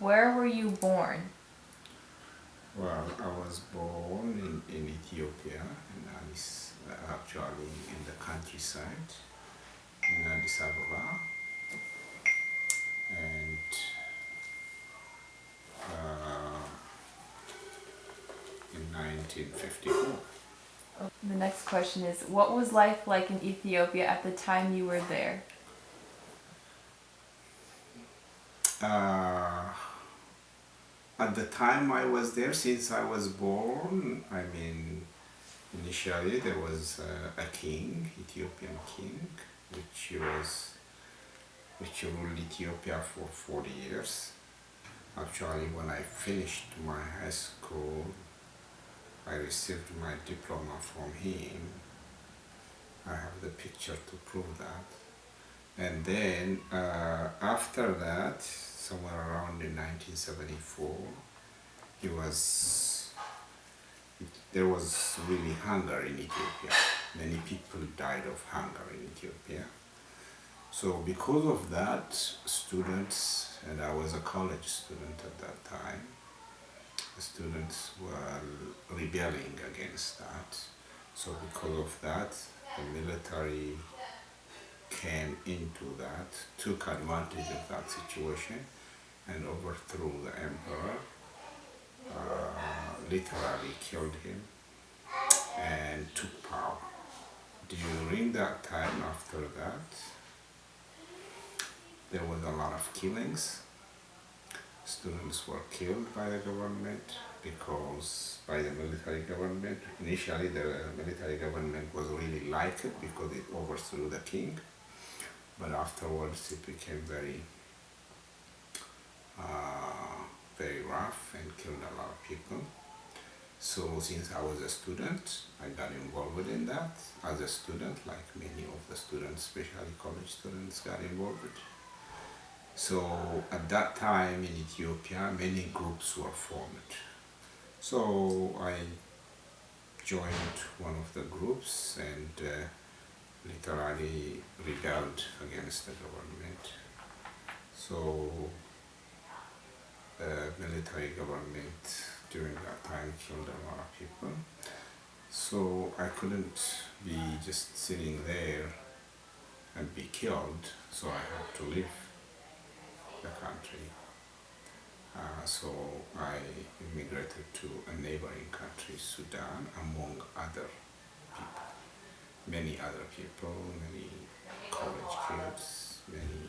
Where were you born? Well, I was born in Ethiopia, in Addis, actually in the countryside, in Addis Ababa, and uh, in 1954. The next question is, what was life like in Ethiopia at the time you were there? Uh, at the time I was there, since I was born, I mean, initially there was a king, Ethiopian king, which ruled Ethiopia for 40 years. Actually, when I finished my high school, I received my diploma from him. I have the picture to prove that. And then after that, somewhere around in 1974, he was there was really hunger in Ethiopia. Many people died of hunger in Ethiopia. So because of that, students, and I was a college student at that time, the students were rebelling against that. So because of that, the military came into that, took advantage of that situation, and overthrew the emperor, literally killed him, and took power. During that time, after that, there was a lot of killings. Students were killed by the government because by the military government. Initially, the military government was really liked because it overthrew the king, but afterwards it became very rough and killed a lot of people. So since I was a student, I got involved in that as a student, like many of the students, especially college students, got involved. So at that time in Ethiopia, many groups were formed. So I joined one of the groups and literally rebelled against the government. So the military government during that time killed a lot of people. So I couldn't be just sitting there and be killed, so I had to leave the country. So I immigrated to a neighboring country, Sudan, among other people, many other people, many college kids, many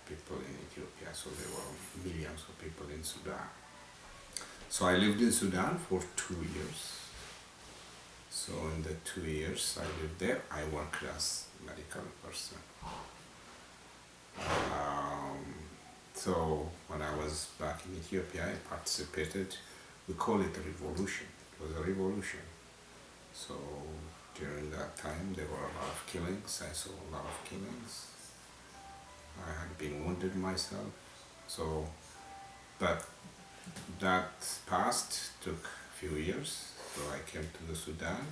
people in Ethiopia. So there were millions of people in Sudan. So I lived in Sudan for 2 years. So in the 2 years I lived there, I worked as a medical person. So when I was back in Ethiopia, I participated, we call it a revolution. It was a revolution. So during that time, there were a lot of killings. I saw a lot of killings. I had been wounded myself. So, but that past took a few years. So I came to the Sudan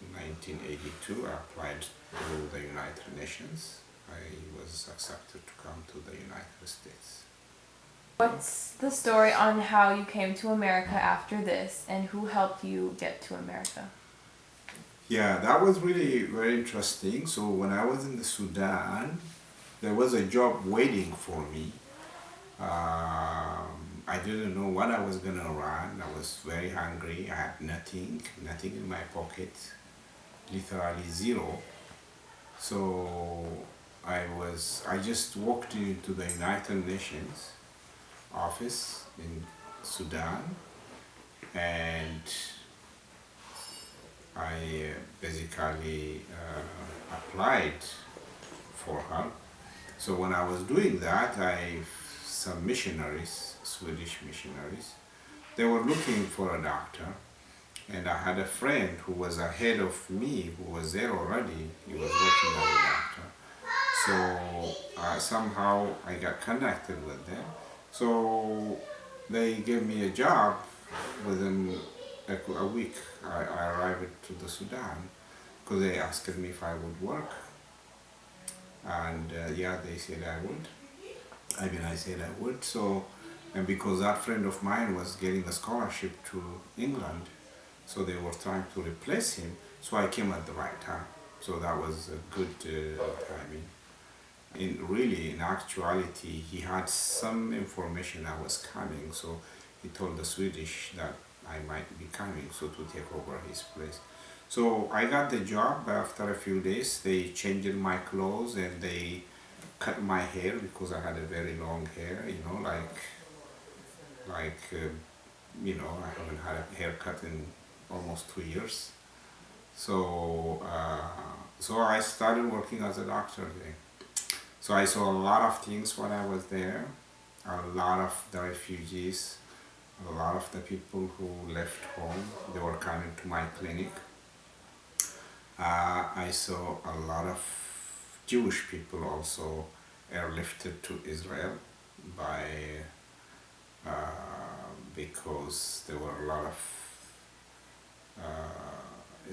in 1982. I applied to the United Nations. I was accepted to come to the United States. What's the story on how you came to America after this, and who helped you get to America? Yeah, that was really very interesting. So when I was in the Sudan, there was a job waiting for me. I didn't know what I was gonna run. I was very hungry. I had nothing in my pocket, literally zero. So I just walked into the United Nations office in Sudan, and I basically applied for help. So when I was doing that, some missionaries, Swedish missionaries, they were looking for a doctor, and I had a friend who was ahead of me, who was there already. He was working as a doctor. So somehow I got connected with them. So they gave me a job within a week. I arrived to the Sudan because they asked me if I would work, and yeah, they said I would. I mean, I said I would. So, and because that friend of mine was getting a scholarship to England, so they were trying to replace him. So I came at the right time. So that was a good timing. In actuality, he had some information I was coming, so he told the Swedish that I might be coming, so to take over his place. So I got the job. After a few days, they changed my clothes and they cut my hair because I had a very long hair, like I haven't had a haircut in almost 2 years. So I started working as a doctor there. So I saw a lot of things when I was there, a lot of the refugees, a lot of the people who left home, they were coming to my clinic. I saw a lot of Jewish people also airlifted to Israel by because there were a lot of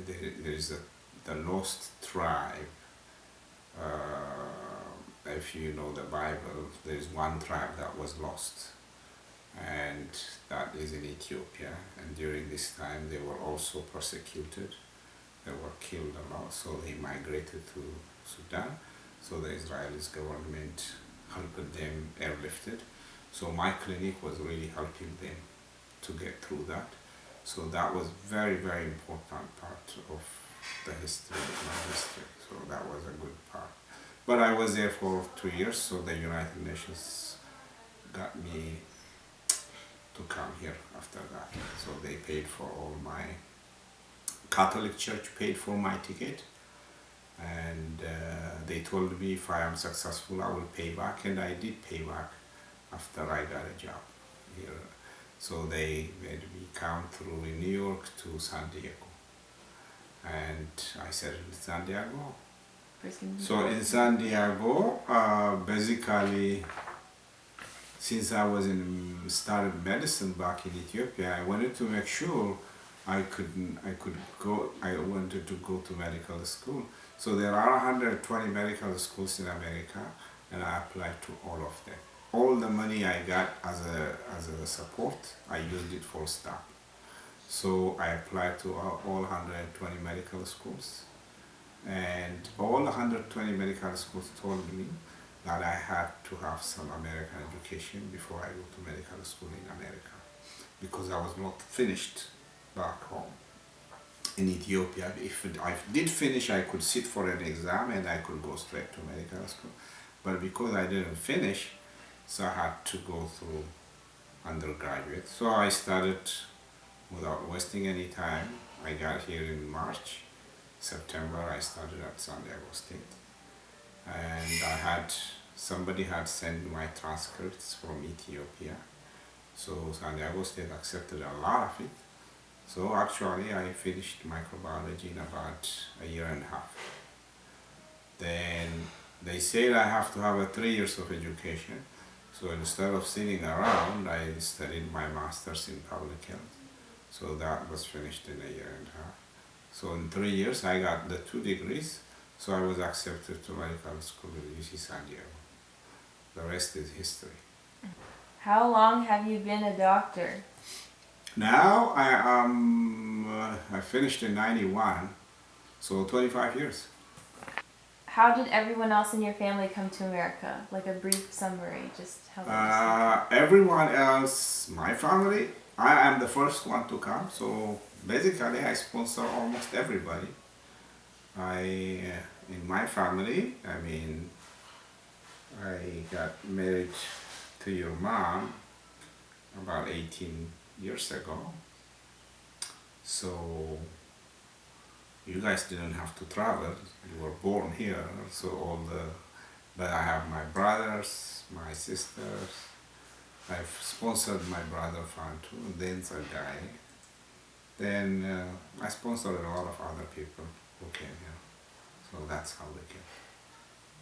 there is the lost tribe. If you know the Bible, there is one tribe that was lost, and that is in Ethiopia. And during this time, they were also persecuted. They were killed a lot, so they migrated to Sudan. So the Israeli government helped them airlifted. So my clinic was really helping them to get through that. So that was very, very important part of the history of my history. So that was a good part. But I was there for 2 years, so the United Nations got me to come here after that. So they paid for all my, Catholic Church paid for my ticket, and they told me if I am successful I will pay back, and I did pay back after I got a job here. So they made me come through in New York to San Diego, and I said in San Diego. So in San Diego, basically, since I was started medicine back in Ethiopia, I wanted to make sure I could go. I wanted to go to medical school. So there are 120 medical schools in America, and I applied to all of them. All the money I got as a support, I used it for staff. So I applied to all 120 medical schools. And all 120 medical schools told me that I had to have some American education before I go to medical school in America, because I was not finished back home in Ethiopia. If I did finish, I could sit for an exam and I could go straight to medical school. But because I didn't finish, so I had to go through undergraduate. So I started without wasting any time. I got here in March. September I started at San Diego State, and somebody had sent my transcripts from Ethiopia, so San Diego State accepted a lot of it. So actually I finished microbiology in about a year and a half. Then they said I have to have 3 years of education, so instead of sitting around I studied my master's in public health, so that was finished in a year and a half. So in 3 years I got the 2 degrees, so I was accepted to medical school at UC San Diego. The rest is history. How long have you been a doctor? Now I finished in 91, so 25 years. How did everyone else in your family come to America? Like a brief summary, just how they Everyone else, my family, I am the first one to come, so basically I sponsor almost everybody. In my family, I mean, I got married to your mom about 18 years ago. So you guys didn't have to travel, you were born here, so but I have my brothers, my sisters. I've sponsored my brother Fantu, and then a guy. Then I sponsored a lot of other people who came here. So that's how they came.